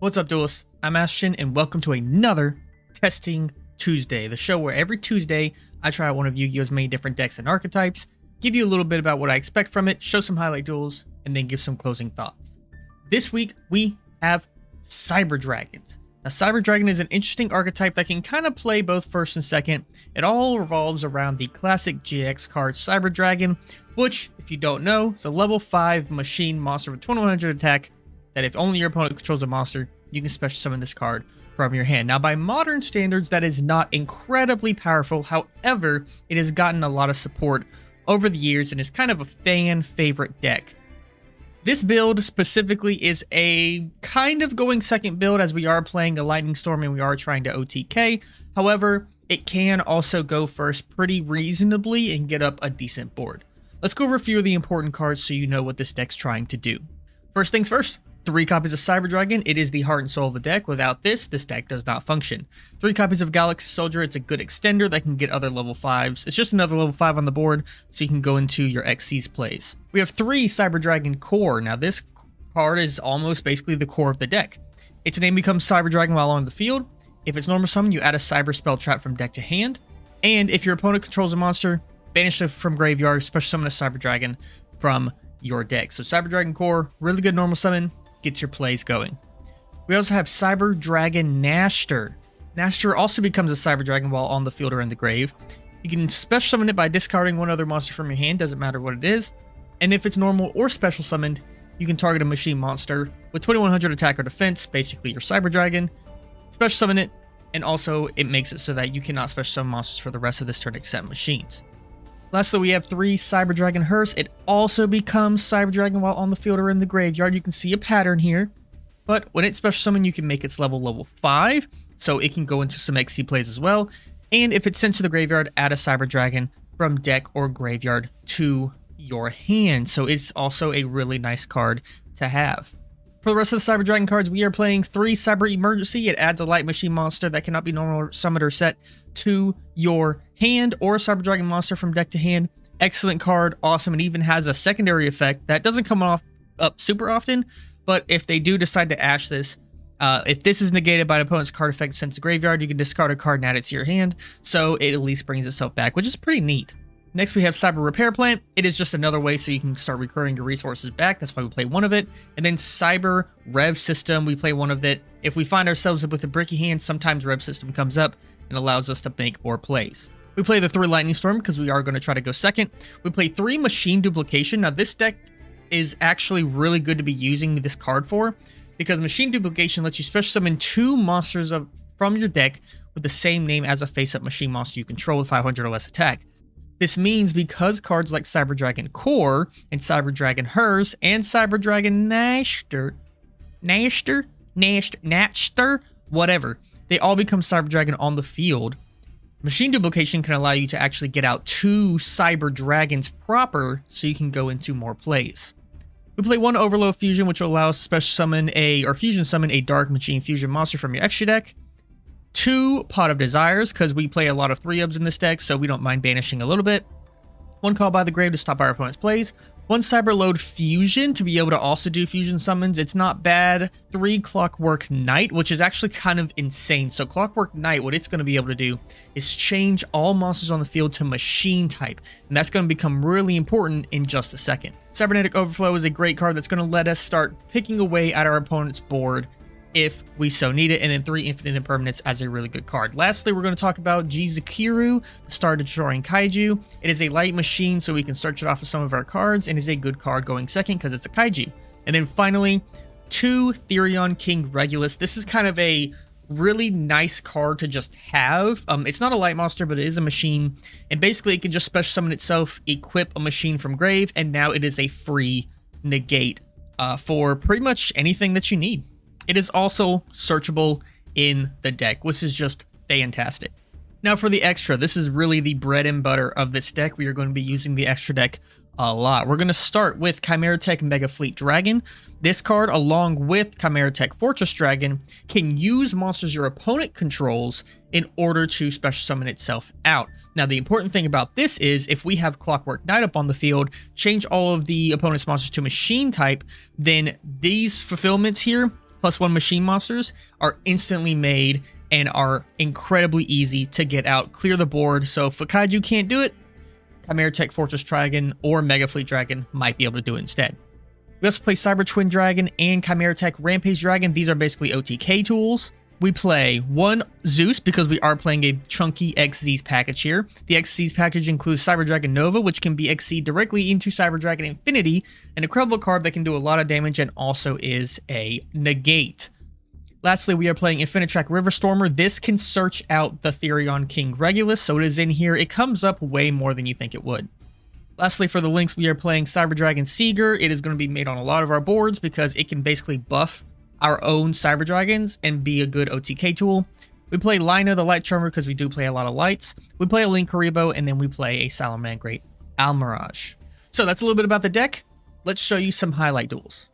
What's up, duelists? I'm Ashton, and welcome to another Testing Tuesday, the show where every Tuesday I try out one of Yu-Gi-Oh's many different decks and archetypes, give you a little bit about what I expect from it, show some highlight duels, and then give some closing thoughts. This week, we have Cyber Dragons. Now, Cyber Dragon is an interesting archetype that can kind of play both first and second. It all revolves around the classic GX card Cyber Dragon, which, if you don't know, is a level 5 machine monster with 2100 attack that if only your opponent controls a monster, you can special summon this card from your hand. Now, by modern standards, that is not incredibly powerful. However, it has gotten a lot of support over the years and is kind of a fan favorite deck. This build specifically is a kind of going second build as we are playing a Lightning Storm and we are trying to OTK. However, it can also go first pretty reasonably and get up a decent board. Let's go over a few of the important cards so you know what this deck's trying to do. First things first. 3 copies of Cyber Dragon. It is the heart and soul of the deck. Without this deck does not function. 3 copies of Galaxy Soldier. It's a good extender that can get other level 5s. It's just another level 5 on the board, so you can go into your XC's plays. We have 3 Cyber Dragon Core. Now, this card is almost basically the core of the deck. Its name becomes Cyber Dragon while on the field. If it's normal summon, you add a Cyber Spell Trap from deck to hand. And if your opponent controls a monster, banish it from graveyard, special summon a Cyber Dragon from your deck. So Cyber Dragon Core, really good normal summon. Gets your plays going. We also have Cyber Dragon Nashter. Nashter also becomes a Cyber Dragon while on the field or in the grave. You can special summon it by discarding one other monster from your hand, doesn't matter what it is. And if it's normal or special summoned, you can target a machine monster with 2100 attack or defense, basically your Cyber Dragon, special summon it, and also it makes it so that you cannot special summon monsters for the rest of this turn except machines. Lastly, we have 3 Cyber Dragon Hearse. It also becomes Cyber Dragon while on the field or in the graveyard. You can see a pattern here, but when it's special summoned, you can make its level 5, so it can go into some XC plays as well. And if it's sent to the graveyard, add a Cyber Dragon from deck or graveyard to your hand. So it's also a really nice card to have. For the rest of the Cyber Dragon cards, we are playing 3 Cyber Emergency. It adds a light machine monster that cannot be normal summoned or set to your hand, or a Cyber Dragon monster from deck to hand. Excellent card, awesome. It even has a secondary effect that doesn't come up super often, but if they do decide to ash this, if this is negated by an opponent's card effect sent to graveyard, you can discard a card and add it to your hand, so it at least brings itself back, which is pretty neat. Next, we have Cyber Repair Plant. It is just another way so you can start recurring your resources back. That's why we play one of it. And then Cyber Rev System, we play one of it. If we find ourselves with a bricky hand, sometimes Rev System comes up and allows us to make more plays. We play the 3 Lightning Storm because we are going to try to go second. We play 3 Machine Duplication. Now, this deck is actually really good to be using this card for because Machine Duplication lets you special summon 2 monsters from your deck with the same name as a face-up machine monster you control with 500 or less attack. This means because cards like Cyber Dragon Core and Cyber Dragon Hearse and Cyber Dragon Nashter, whatever, they all become Cyber Dragon on the field. Machine Duplication can allow you to actually get out 2 Cyber Dragons proper so you can go into more plays. We play 1 Overload Fusion, which will allow us to special summon fusion summon a Dark Machine Fusion monster from your extra deck. 2 Pot of Desires, because we play a lot of 3-ubs in this deck, so we don't mind banishing a little bit. 1 Call by the Grave to stop our opponent's plays. 1 Cyber Load Fusion to be able to also do fusion summons. It's not bad. 3 Clockwork Knight, which is actually kind of insane. So Clockwork Knight, what it's going to be able to do is change all monsters on the field to machine type, and that's going to become really important in just a second. Cybernetic Overflow is a great card that's going to let us start picking away at our opponent's board if we so need it, and then 3 Infinite Impermanence as a really good card. Lastly, we're going to talk about Jizukiru, the Star Destroying Kaiju. It is a light machine, so we can search it off of some of our cards, and is a good card going second because it's a Kaiju. And then finally, 2 Therion King Regulus. This is kind of a really nice card to just have. It's not a light monster, but it is a machine, and basically it can just special summon itself, equip a machine from grave, and now it is a free negate for pretty much anything that you need. It is also searchable in the deck, which is just fantastic. Now for the extra, this is really the bread and butter of this deck. We are going to be using the extra deck a lot. We're going to start with Chimera Tech Mega Fleet Dragon. This card, along with Chimera Tech Fortress Dragon, can use monsters your opponent controls in order to special summon itself out. Now, the important thing about this is if we have Clockwork Knight up on the field, change all of the opponent's monsters to machine type, then these fulfillments here +1 machine monsters are instantly made and are incredibly easy to get out, clear the board. So if a kaiju can't do it, Chimera Tech Fortress Dragon or Mega Fleet Dragon might be able to do it instead. We also play Cyber Twin Dragon and Chimera Tech Rampage Dragon. These are basically OTK tools. We play 1 Zeus because we are playing a chunky XZ's package here. The XZ's package includes Cyber Dragon Nova, which can be XC'd directly into Cyber Dragon Infinity, an incredible card that can do a lot of damage and also is a negate. Lastly, we are playing Infinitrack Riverstormer. This can search out the Therion King Regulus, so it is in here. It comes up way more than you think it would. Lastly, for the links, we are playing Cyber Dragon Seeger. It is going to be made on a lot of our boards because it can basically buff our own Cyber Dragons and be a good OTK tool. We play Lina the Light Charmer because we do play a lot of lights. We play a Link Karibo, and then we play a Salamangreat Almirage. So that's a little bit about the deck. Let's show you some highlight duels.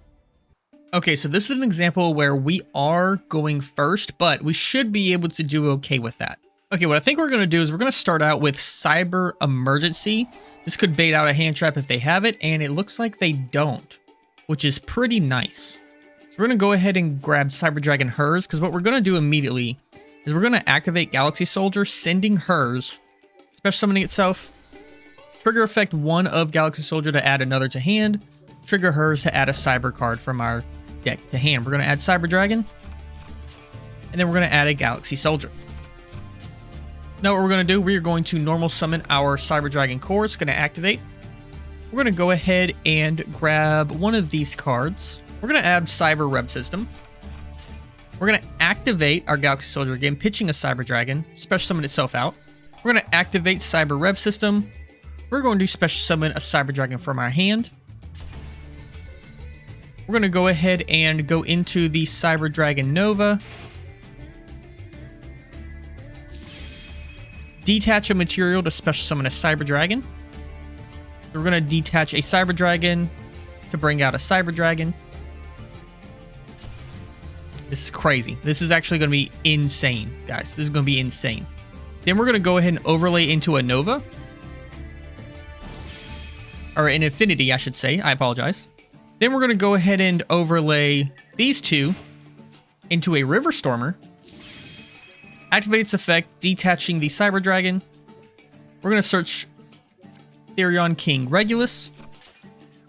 Okay, so this is an example where we are going first, but we should be able to do okay with that. Okay, what I think we're going to do is we're going to start out with Cyber Emergency. This could bait out a hand trap if they have it, and it looks like they don't, which is pretty nice. So we're going to go ahead and grab Cyber Dragon Hers, because what we're going to do immediately is we're going to activate Galaxy Soldier, sending Hers, special summoning itself, trigger effect 1 of Galaxy Soldier to add another to hand, trigger Hers to add a Cyber card from our deck to hand. We're going to add Cyber Dragon, and then we're going to add a Galaxy Soldier. Now what we're going to do, we are going to normal summon our Cyber Dragon core. It's going to activate. We're going to go ahead and grab one of these cards. We're going to add Cyber Rev System. We're going to activate our Galaxy Soldier again, pitching a Cyber Dragon, special summon itself out. We're going to activate Cyber Rev System. We're going to special summon a Cyber Dragon from our hand. We're going to go ahead and go into the Cyber Dragon Nova. Detach a material to special summon a Cyber Dragon. We're going to detach a Cyber Dragon to bring out a Cyber Dragon. This is crazy. This is actually going to be insane, guys. This is going to be insane. Then we're going to go ahead and overlay into a Nova. Or an Infinity, I should say. I apologize. Then we're going to go ahead and overlay these two into a Riverstormer. Activate its effect, detaching the Cyber Dragon. We're going to search Therion King Regulus.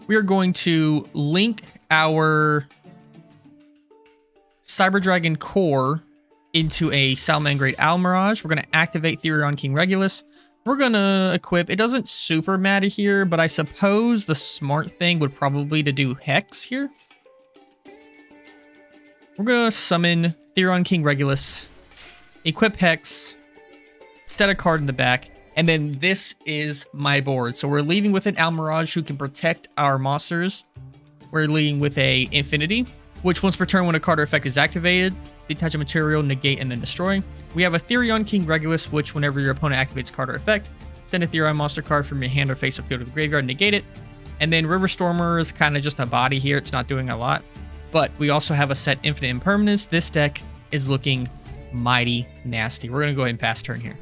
We are going to link our Cyber Dragon core into a Salamangreat Almirage. We're going to activate Therion King Regulus. We're going to equip, it doesn't super matter here, but I suppose the smart thing would probably to do Hex here. We're going to summon Therion King Regulus, equip Hex, set a card in the back, and then this is my board. So we're leaving with an Almirage who can protect our monsters. We're leaving with a Infinity, which once per turn when a card or effect is activated, detach a material, negate, and then destroy. We have a Therion King Regulus, which whenever your opponent activates card or effect, send a Therion monster card from your hand or face up to the graveyard, negate it. And then Riverstormer is kind of just a body here. It's not doing a lot. But we also have a set Infinite Impermanence. This deck is looking mighty nasty. We're going to go ahead and pass turn here.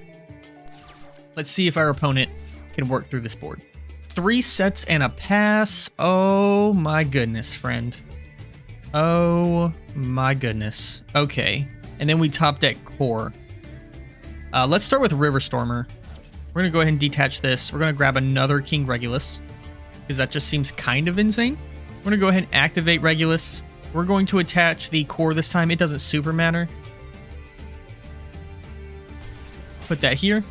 Let's see if our opponent can work through this board. 3 sets and a pass. Oh my goodness, friend. Oh my goodness. Okay. And then we top deck core. Let's start with Riverstormer. We're going to go ahead and detach this. We're going to grab another King Regulus, because that just seems kind of insane. We're going to go ahead and activate Regulus. We're going to attach the core this time. It doesn't super matter. Put that here.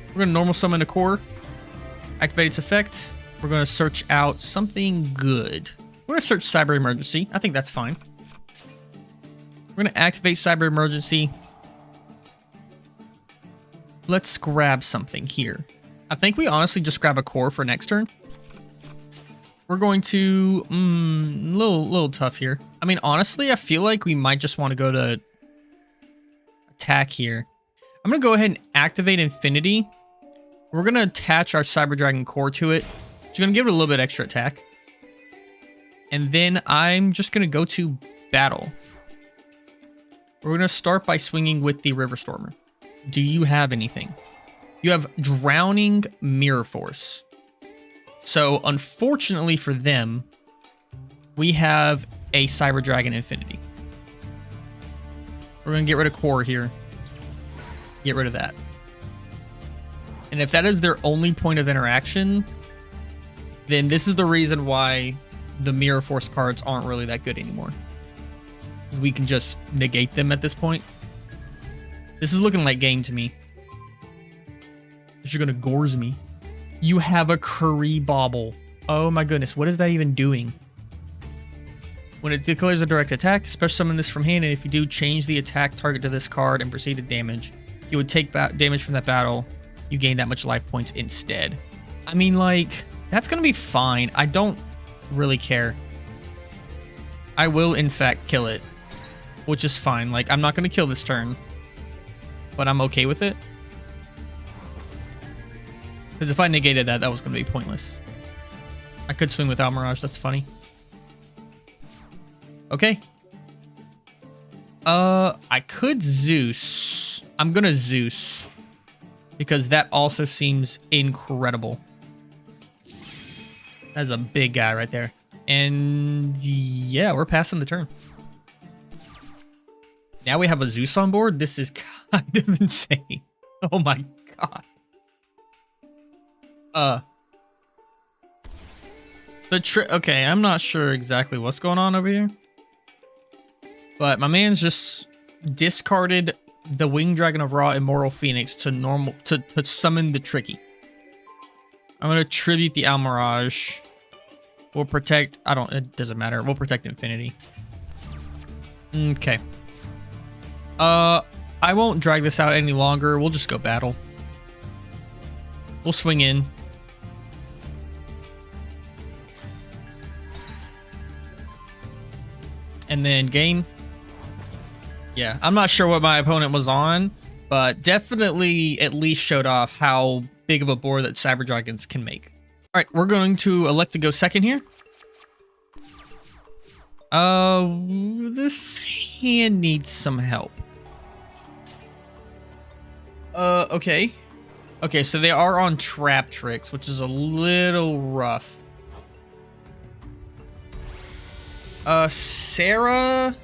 We're going to normal summon a core. Activate its effect. We're going to search out something good. We're going to search Cyber Emergency. I think that's fine. We're going to activate Cyber Emergency. Let's grab something here. I think we honestly just grab a core for next turn. We're going to... little tough here. I mean, honestly, I feel like we might just want to go to attack here. I'm going to go ahead and activate Infinity. We're going to attach our Cyber Dragon core to it. It's going to give it a little bit extra attack. And then I'm just going to go to battle. We're going to start by swinging with the Riverstormer. Do you have anything? You have Drowning Mirror Force. So, unfortunately for them, we have a Cyber Dragon Infinity. We're going to get rid of core here. Get rid of that. And if that is their only point of interaction, then this is the reason why the Mirror Force cards aren't really that good anymore. Because we can just negate them at this point. This is looking like game to me. You're going to gores me. You have a Curry Bobble. Oh my goodness, what is that even doing? When it declares a direct attack, special summon this from hand, and if you do, change the attack target to this card and proceed to damage. You would take damage from that battle. You gain that much life points instead. I mean, like, that's going to be fine. I don't really care. I will, in fact, kill it, which is fine. Like, I'm not going to kill this turn, but I'm okay with it. Because if I negated that, that was going to be pointless. I could swing with Almirage. That's funny. Okay. I could Zeus. I'm gonna Zeus. Because that also seems incredible. That's a big guy right there. And yeah, we're passing the turn. Now we have a Zeus on board. This is kind of insane. Oh my god. Okay, I'm not sure exactly what's going on over here. But my man's just discarded the Winged Dragon of Ra Immortal Phoenix to summon the Tricky. I'm gonna tribute the Almirage. We'll protect. It doesn't matter. We'll protect Infinity. Okay. I won't drag this out any longer. We'll just go battle. We'll swing in. And then game. Yeah, I'm not sure what my opponent was on, but definitely at least showed off how big of a board that Cyber Dragons can make. All right, we're going to elect to go second here. This hand needs some help. Okay. Okay, so they are on Trap Tricks, which is a little rough. Sarah...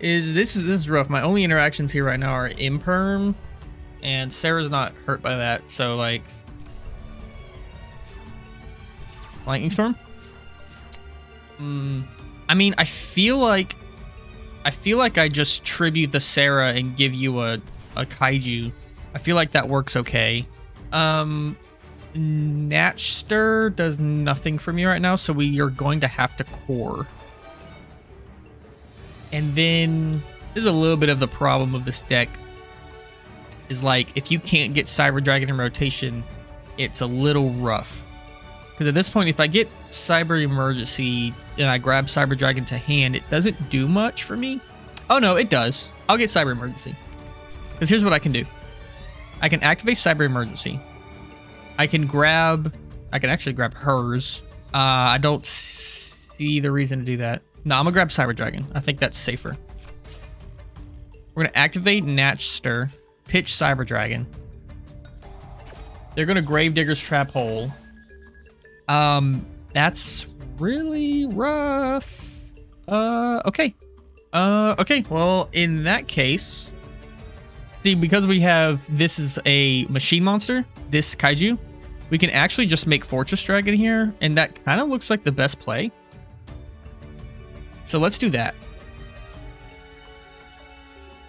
This is rough. My only interactions here right now are Imperm, and Sarah's not hurt by that, so like Lightning Storm. I mean, I feel like I just tribute the Sarah and give you a kaiju. I feel like that works okay. Natchster does nothing for me right now, so we are going to have to core. And then this is a little bit of the problem of this deck. Is like, if you can't get Cyber Dragon in rotation, it's a little rough. Because at this point, if I get Cyber Emergency and I grab Cyber Dragon to hand, it doesn't do much for me. Oh no, it does. I'll get Cyber Emergency. Because here's what I can do. I can activate Cyber Emergency. I can actually grab hers. I don't see the reason to do that. No, I'm gonna grab Cyber Dragon. I think that's safer. We're gonna activate Natchster, pitch Cyber Dragon. They're gonna Gravedigger's Trap Hole. That's really rough. Okay. Okay, well, in that case, see, because we have, this is a machine monster, this kaiju, we can actually just make Fortress Dragon here, and that kind of looks like the best play. So let's do that.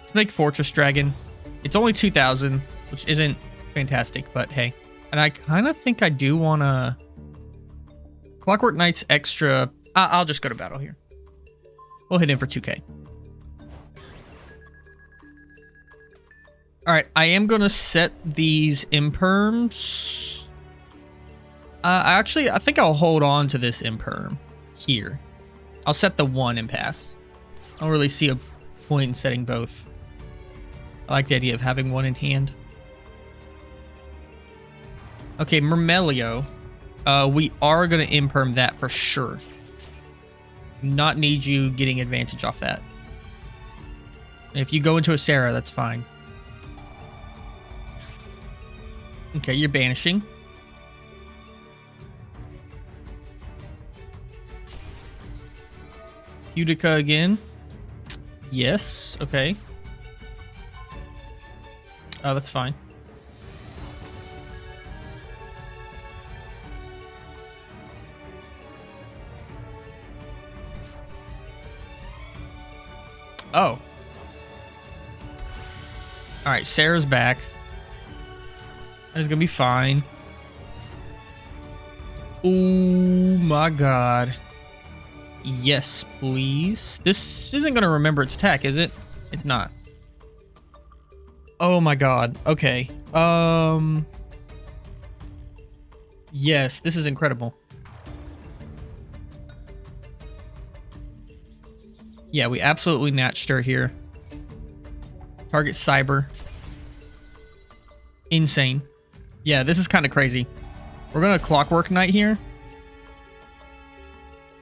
Let's make Fortress Dragon. It's only 2,000, which isn't fantastic, but hey. And I kind of think I do want to... Clockwork Knight's extra... I'll just go to battle here. We'll hit in for 2k. Alright, I am going to set these Imperms. I think I'll hold on to this Imperm here. I'll set the one and pass. I don't really see a point in setting both. I like the idea of having one in hand. Okay, Myrmelio. We are going to Imperm that for sure. Not need you getting advantage off that. If you go into a Sarah, that's fine. Okay, you're banishing. Utica again. Yes. Okay. Oh, that's fine. Oh. Alright, Sarah's back. It's gonna be fine. Oh my god. Yes, please. This isn't gonna remember its attack, is it? It's not. Oh my god. Okay. Yes, this is incredible. Yeah, we absolutely natched her here. Target Cyber. Insane. Yeah, this is kind of crazy. We're gonna Clockwork Knight here.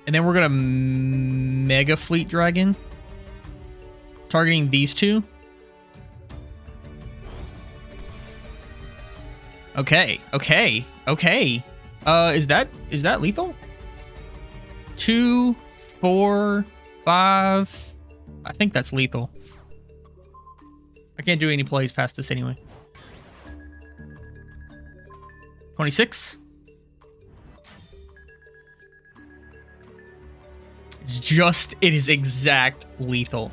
And then we're gonna Mega Fleet Dragon. Targeting these two. Okay, okay, okay. Is that lethal? 2, 4, 5. I think that's lethal. I can't do any plays past this anyway. 26. It is exact lethal.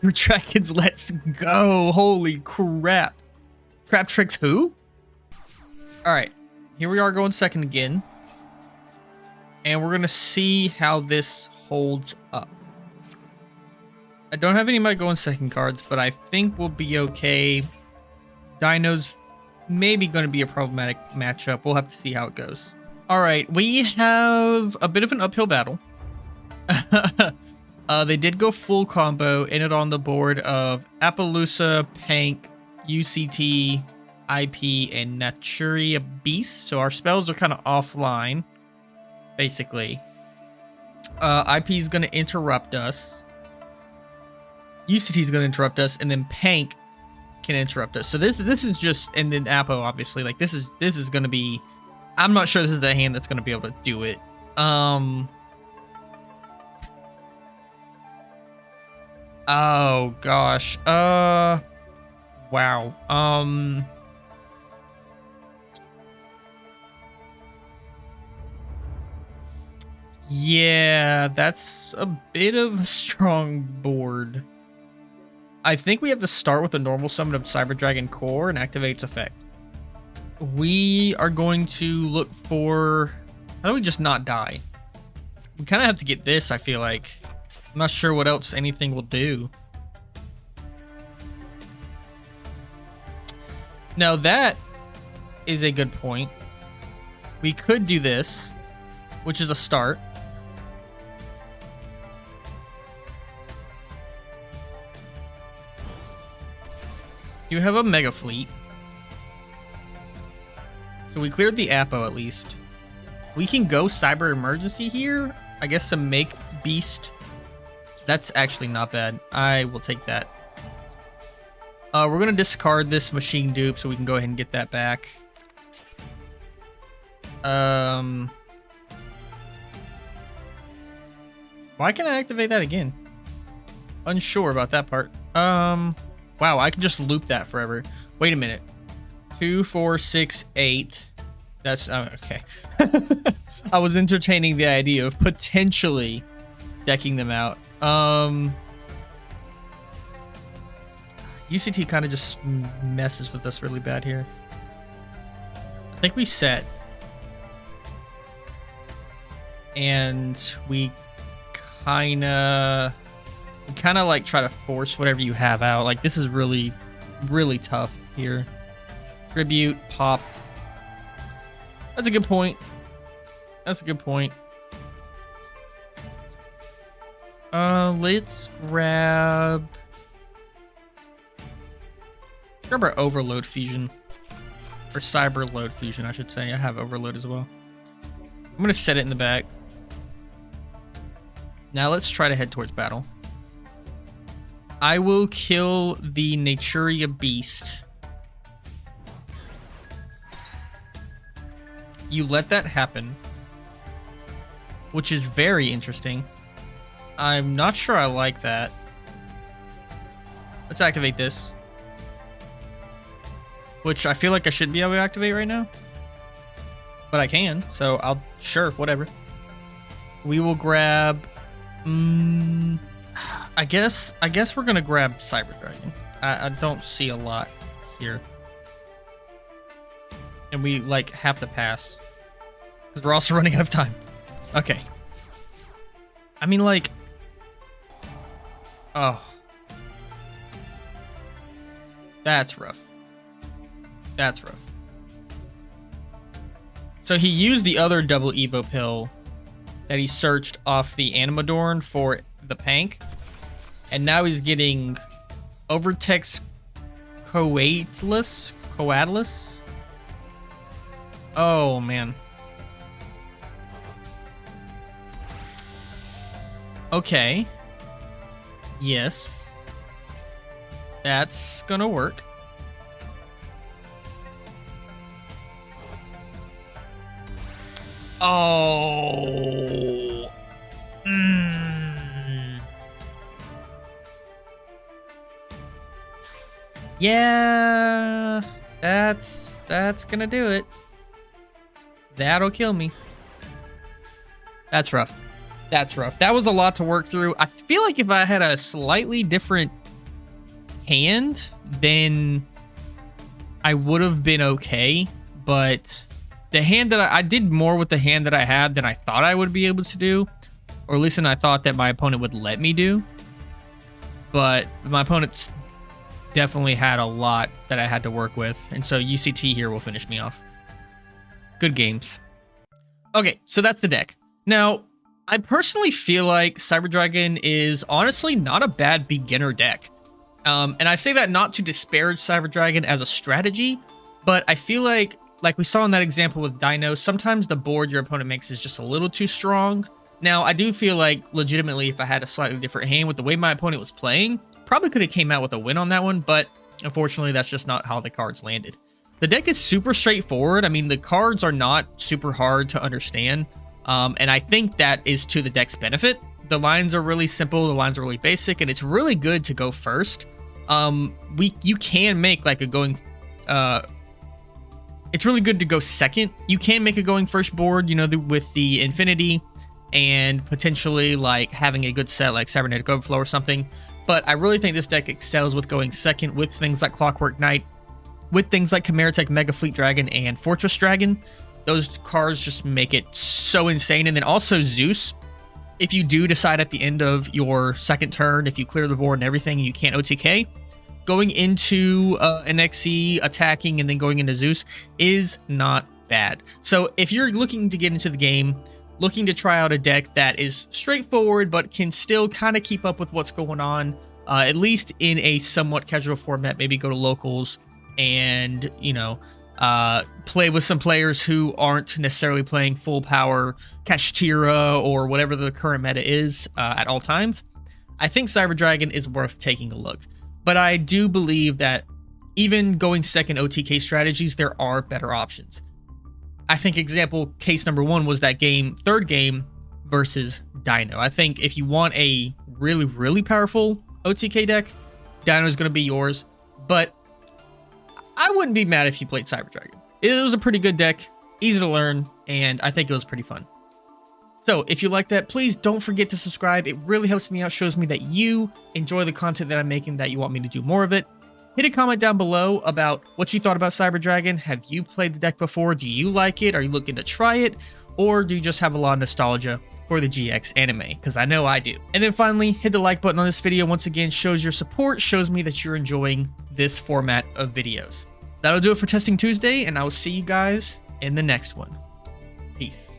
Dragons, let's go. Holy crap. Trap Tricks who? Alright, here we are going second again. And we're going to see how this holds up. I don't have anybody going second cards, but I think we'll be okay. Dino's maybe going to be a problematic matchup. We'll have to see how it goes. Alright, we have a bit of an uphill battle. They did go full combo, ended on the board of Appaloosa, Pank, UCT, IP, and Naturia Beast. So our spells are kind of offline, basically. IP is going to interrupt us. UCT is going to interrupt us, and then Pank can interrupt us. So this is just, and then Apo, obviously, like this is going to be. I'm not sure this is the hand that's going to be able to do it. Oh gosh. Wow. Yeah, that's a bit of a strong board. I think we have to start with a normal summon of Cyber Dragon Core and activate its effect. We are going to look for... How do we just not die? We kind of have to get this, I feel like. I'm not sure what else anything will do. Now that is a good point. We could do this, which is a start. You have a Mega Fleet. So we cleared the Apo at least. We can go Cyber Emergency here, I guess, to make Beast. That's actually not bad. I will take that. We're going to discard this Machine Dupe so we can go ahead and get that back. Why can't I activate that again? Unsure about that part. Wow, I can just loop that forever. Wait a minute. 2, 4, 6, 8. That's okay. I was entertaining the idea of potentially decking them out. UCT kind of just messes with us really bad here. I think we set. And we kind of like try to force whatever you have out. Like this is really, really tough here. Tribute, pop. That's a good point. That's a good point. Let's grab our Overload Fusion. Or Cyber Load Fusion, I should say. I have Overload as well. I'm going to set it in the back. Now let's try to head towards battle. I will kill the Naturia Beast. You let that happen, which is very interesting. I'm not sure I like that. Let's activate this. Which I feel like I shouldn't be able to activate right now. But I can, so sure, whatever. We will grab, I guess we're gonna grab Cyber Dragon. I don't see a lot here. And we, like, have to pass. Because we're also running out of time. Okay. I mean, like, oh. That's rough. That's rough. So he used the other double Evo pill that he searched off the Animadorn for the Pank. And now he's getting Overtex Coatless? Oh, man. Okay. Yes. That's gonna work. Oh. Yeah. That's gonna do it. That'll kill me. That's rough. That's rough. That was a lot to work through. I feel like if I had a slightly different hand, then I would have been okay. But the hand that I did more with the hand that I had than I thought I would be able to do, or at least than I thought that my opponent would let me do. But my opponent's definitely had a lot that I had to work with, and so UCT here will finish me off. Good games. Okay, so that's the deck. Now, I personally feel like Cyber Dragon is honestly not a bad beginner deck. And I say that not to disparage Cyber Dragon as a strategy, but I feel like we saw in that example with Dino, sometimes the board your opponent makes is just a little too strong. Now, I do feel like, legitimately, if I had a slightly different hand with the way my opponent was playing, probably could have came out with a win on that one, but unfortunately, that's just not how the cards landed. The deck is super straightforward. I mean, the cards are not super hard to understand, and I think that is to the deck's benefit. The lines are really simple, the lines are really basic, and it's really good to go first. You can make like a going... it's really good to go second. You can make a going first board, you know, with the Infinity and potentially like having a good set like Cybernetic Overflow or something. But I really think this deck excels with going second with things like Clockwork Knight, with things like Chimeratech, Mega Fleet Dragon, and Fortress Dragon. Those cards just make it so insane. And then also Zeus. If you do decide at the end of your second turn, if you clear the board and everything and you can't OTK, going into an XE, attacking, and then going into Zeus is not bad. So if you're looking to get into the game, looking to try out a deck that is straightforward but can still kind of keep up with what's going on, at least in a somewhat casual format, maybe go to locals and, you know, play with some players who aren't necessarily playing full power Kashtira or whatever the current meta is at all times, I think Cyber Dragon is worth taking a look. But I do believe that even going second OTK strategies, there are better options. I think example case number one was that third game versus Dino. I think if you want a really, really powerful OTK deck, Dino is going to be yours. But I wouldn't be mad if you played Cyber Dragon. It was a pretty good deck, easy to learn, and I think it was pretty fun. So if you like that, please don't forget to subscribe. It really helps me out, shows me that you enjoy the content that I'm making, that you want me to do more of it. Hit a comment down below about what you thought about Cyber Dragon. Have you played the deck before? Do you like it? Are you looking to try it? Or do you just have a lot of nostalgia for the GX anime? Because I know I do. And then finally, hit the like button on this video. Once again, shows your support, shows me that you're enjoying this format of videos. That'll do it for Testing Tuesday, and I will see you guys in the next one. Peace.